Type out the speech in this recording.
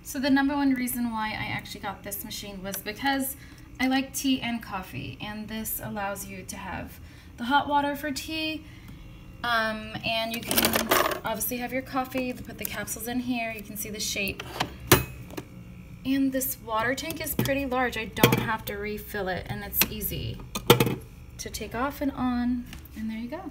So the number one reason why I actually got this machine was because I like tea and coffee, and this allows you to have the hot water for tea, and you can obviously have your coffee, put the capsules in here, you can see the shape. And this water tank is pretty large. I don't have to refill it, and it's easy to take off and on, and there you go.